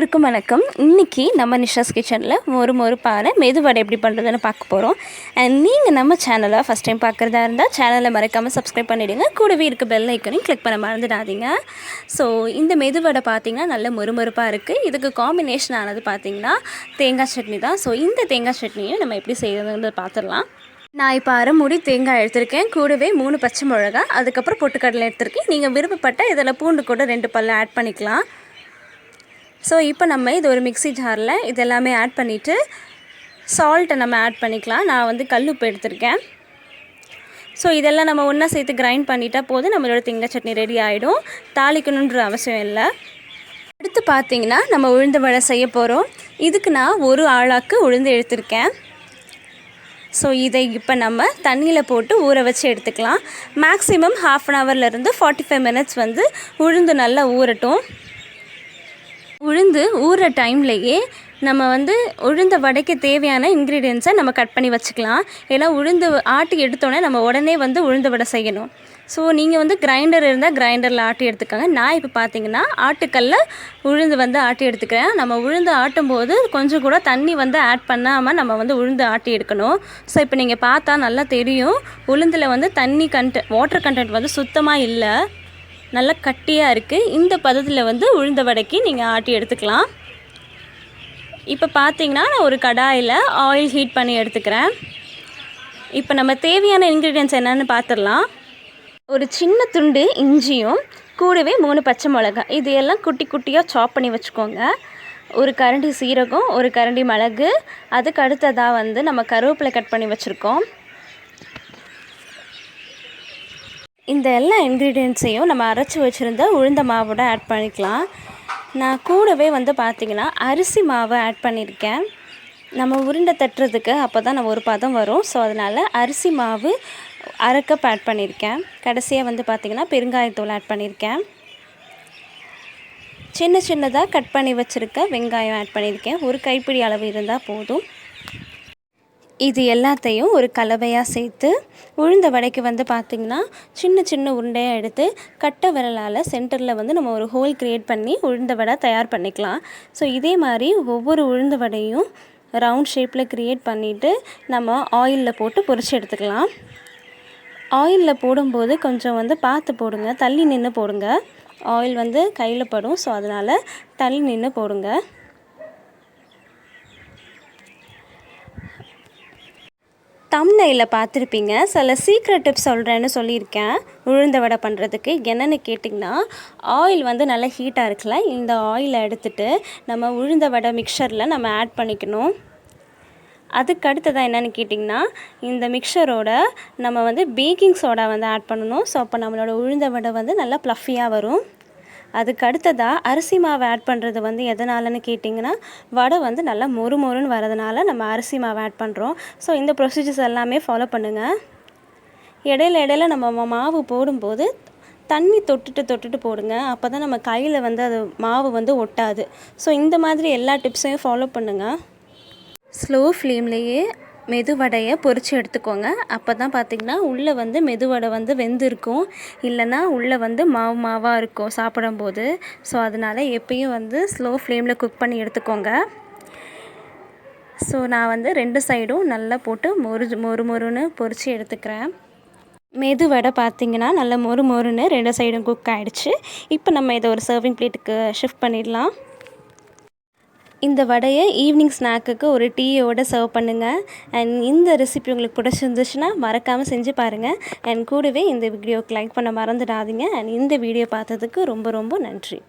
அனைவருக்கும் வணக்கம். இன்றைக்கி நம்ம நிஷாஸ் கிச்சனில் ஒரு பாறை மெதுவடை எப்படி பண்ணுறதுன்னு பார்க்க போகிறோம். அண்ட் நீங்கள் நம்ம சேனலை ஃபஸ்ட் டைம் பார்க்குறதா இருந்தால் சேனலை மறக்காமல் சப்ஸ்கிரைப் பண்ணிவிடுங்க. கூடவே இருக்க பெல் ஐக்கனையும் கிளிக் பண்ண மறந்துடாதீங்க. ஸோ இந்த மெதுவடை பார்த்திங்கன்னா நல்ல மொறுமொறுப்பாக இருக்குது. இதுக்கு காம்பினேஷன் ஆனது பார்த்திங்கன்னா தேங்காய் சட்னி தான். ஸோ இந்த தேங்காய் சட்னியும் நம்ம எப்படி செய்யறதுன்னு பார்த்துடலாம். நான் இப்போ அரை மூடி தேங்காய் எடுத்திருக்கேன். கூடவே 3 பச்சை மிளகா, அதுக்கப்புறம் பொட்டுக்கடலை எடுத்திருக்கேன். நீங்கள் விருப்பப்பட்ட இதில் பூண்டு கூட 2 பல் ஆட் பண்ணிக்கலாம். ஸோ இப்போ நம்ம இது ஒரு மிக்ஸி ஜாரில் இது எல்லாமே ஆட் பண்ணிவிட்டு சால்ட்டை நம்ம ஆட் பண்ணிக்கலாம். நான் வந்து கல்லுப்பு எடுத்திருக்கேன். ஸோ இதெல்லாம் நம்ம ஒன்றா சேர்த்து கிரைண்ட் பண்ணிட்டா போதும், நம்மளோட தேங்காய் சட்னி ரெடி ஆகிடும். தாளிக்கணுன்ற அவசியம் இல்லை. அடுத்து பார்த்திங்கன்னா நம்ம உளுந்து வடை செய்ய போகிறோம். இதுக்கு நான் ஒரு ஆளாக்கு உளுந்து எடுத்திருக்கேன். ஸோ இதை இப்போ நம்ம தண்ணியில் போட்டு ஊற வச்சு எடுத்துக்கலாம். மேக்ஸிமம் 1/2 ஹவர்லேருந்து 45 மினிட்ஸ் வந்து உளுந்து நல்லா ஊறட்டும். உளுந்து ஊறுற டைம்லேயே நம்ம வந்து உளுந்த வடைக்கு தேவையான இன்க்ரீடியன்ஸை நம்ம கட் பண்ணி வச்சுக்கலாம். ஏன்னா உளுந்து ஆட்டி எடுத்தோடனே நம்ம உடனே வந்து உளுந்த வடை செய்யணும். ஸோ நீங்கள் வந்து கிரைண்டர் இருந்தால் கிரைண்டரில் ஆட்டி எடுத்துக்கோங்க. நான் இப்போ பார்த்தீங்கன்னா ஆட்டுக்கல்ல உளுந்து வந்து ஆட்டி எடுத்துக்கிறேன். நம்ம உளுந்து ஆட்டும்போது கொஞ்சம் கூட தண்ணி வந்து ஆட் பண்ணாமல் நம்ம வந்து உளுந்து ஆட்டி எடுக்கணும். ஸோ இப்போ நீங்கள் பார்த்தா நல்லா தெரியும், உளுந்தில் வந்து வாட்டர் கண்டென்ட் வந்து சுத்தமாக இல்லை, நல்லா கட்டியாக இருக்குது. இந்த பதத்தில் வந்து உளுந்த வடைக்கு நீங்கள் ஆட்டி எடுத்துக்கலாம். இப்போ பார்த்தீங்கன்னா நான் ஒரு கடாயில் ஆயில் ஹீட் பண்ணி எடுத்துக்கிறேன். இப்போ நம்ம தேவையான இன்க்ரீடியன்ட்ஸ் என்னென்னு பார்த்துடலாம். ஒரு சின்ன துண்டு இஞ்சியும் கூடவே 3 பச்சை மிளகாய், இது எல்லாம் குட்டி குட்டியாக சாப் பண்ணி வச்சுக்கோங்க. ஒரு கரண்டி சீரகம், ஒரு கரண்டி மிளகு, அதுக்கு அடுத்ததாக வந்து நம்ம கருவேப்பிலை கட் பண்ணி வச்சுருக்கோம். இந்த எல்லா இன்க்ரீடியன்ட்ஸையும் நம்ம அரைச்சி வச்சுருந்த உளுந்த மாவோட ஆட் பண்ணிக்கலாம். நான் கூடவே வந்து பார்த்திங்கன்னா அரிசி மாவை ஆட் பண்ணியிருக்கேன். நம்ம உருண்டை தட்டுறதுக்கு அப்போ தான் நம்ம ஒரு பதம் வரும். ஸோ அதனால் அரிசி மாவு 1/2 கப் ஆட் பண்ணியிருக்கேன். கடைசியாக வந்து பார்த்திங்கன்னா பெருங்காயத்தூள் ஆட் பண்ணியிருக்கேன். சின்னதாக கட் பண்ணி வச்சுருக்க வெங்காயம் ஆட் பண்ணியிருக்கேன். ஒரு கைப்பிடி அளவு இருந்தால் போதும். இது எல்லாத்தையும் ஒரு கலவையாக சேர்த்து உளுந்த வடைக்கு வந்து பார்த்திங்கன்னா சின்ன உருண்டையாக எடுத்து கட்டை விரலால் சென்டரில் வந்து நம்ம ஒரு ஹோல் க்ரியேட் பண்ணி உளுந்த வடை தயார் பண்ணிக்கலாம். ஸோ இதே மாதிரி ஒவ்வொரு உளுந்த வடையும் ரவுண்ட் ஷேப்பில் க்ரியேட் பண்ணிவிட்டு நம்ம ஆயிலில் போட்டு பொரிச்சு எடுத்துக்கலாம். ஆயிலில் போடும்போது கொஞ்சம் வந்து பார்த்து போடுங்க, தள்ளி நின்று போடுங்க. ஆயில் வந்து கையில் படும். ஸோ அதனால் தள்ளி நின்று போடுங்க. தம்ப்நெயிலில் பார்த்துருப்பீங்க, சில சீக்ரெட் டிப்ஸ் சொல்கிறேன்னு சொல்லியிருக்கேன் உளுந்த வடை பண்ணுறதுக்கு. என்னென்னு கேட்டிங்கன்னா, ஆயில் வந்து நல்லா ஹீட்டாக இருக்குல்ல, இந்த ஆயிலை எடுத்துகிட்டு நம்ம உளுந்த வடை மிக்சரில் நம்ம ஆட் பண்ணிக்கணும். அதுக்கு அடுத்ததாக என்னென்னு கேட்டிங்கன்னா, இந்த மிக்சரோட நம்ம வந்து பேக்கிங் சோடா வந்து ஆட் பண்ணணும். ஸோ அப்போ நம்மளோட உளுந்த வடை வந்து நல்லா ப்ளஃபியாக வரும். அதுக்கு அடுத்ததாக அரிசி மாவு ஆட் பண்ணுறது வந்து எதனாலன்னு கேட்டிங்கன்னா, வடை வந்து நல்லா மொறுன்னு வரதுனால நம்ம அரிசி மாவு ஆட் பண்ணுறோம். ஸோ இந்த ப்ரொசீஜர்ஸ் எல்லாமே ஃபாலோ பண்ணுங்கள். இடையில நம்ம மாவு போடும்போது தண்ணி தொட்டுட்டு போடுங்க. அப்போ தான் நம்ம கையில் வந்து அது மாவு வந்து ஒட்டாது. ஸோ இந்த மாதிரி எல்லா டிப்ஸையும் ஃபாலோ பண்ணுங்கள். ஸ்லோ ஃப்ளேம்லேயே மெதுவடையை பொரித்து எடுத்துக்கோங்க. அப்போ தான் பார்த்திங்கன்னா உள்ளே வந்து மெதுவடை வந்து வெந்திருக்கும், இல்லைன்னா உள்ளே வந்து மாவாக இருக்கும் சாப்பிடும்போது. ஸோ அதனால் எப்பயும் வந்து ஸ்லோ ஃப்ளேமில் குக் பண்ணி எடுத்துக்கோங்க. ஸோ நான் வந்து 2 சைடும் நல்லா போட்டு மொறுன்னு பொரித்து எடுத்துக்கிறேன். மெதுவடை பார்த்திங்கன்னா நல்லா மொறுன்னு 2 சைடும் குக் ஆகிடுச்சு. இப்போ நம்ம இதை ஒரு சர்விங் பிளேட்டுக்கு ஷிஃப்ட் பண்ணிடலாம். இந்த வடையை ஈவினிங் ஸ்நாக்குக்கு ஒரு டீயோடு சர்வ் பண்ணுங்கள். அண்ட் இந்த ரெசிபி உங்களுக்கு பிடிச்சிருந்துச்சுன்னா மறக்காமல் செஞ்சு பாருங்கள். அண்ட் கூடவே இந்த வீடியோக்கு லைக் பண்ண மறந்துடாதீங்க. அண்ட் இந்த வீடியோ பார்த்ததுக்கு ரொம்ப நன்றி.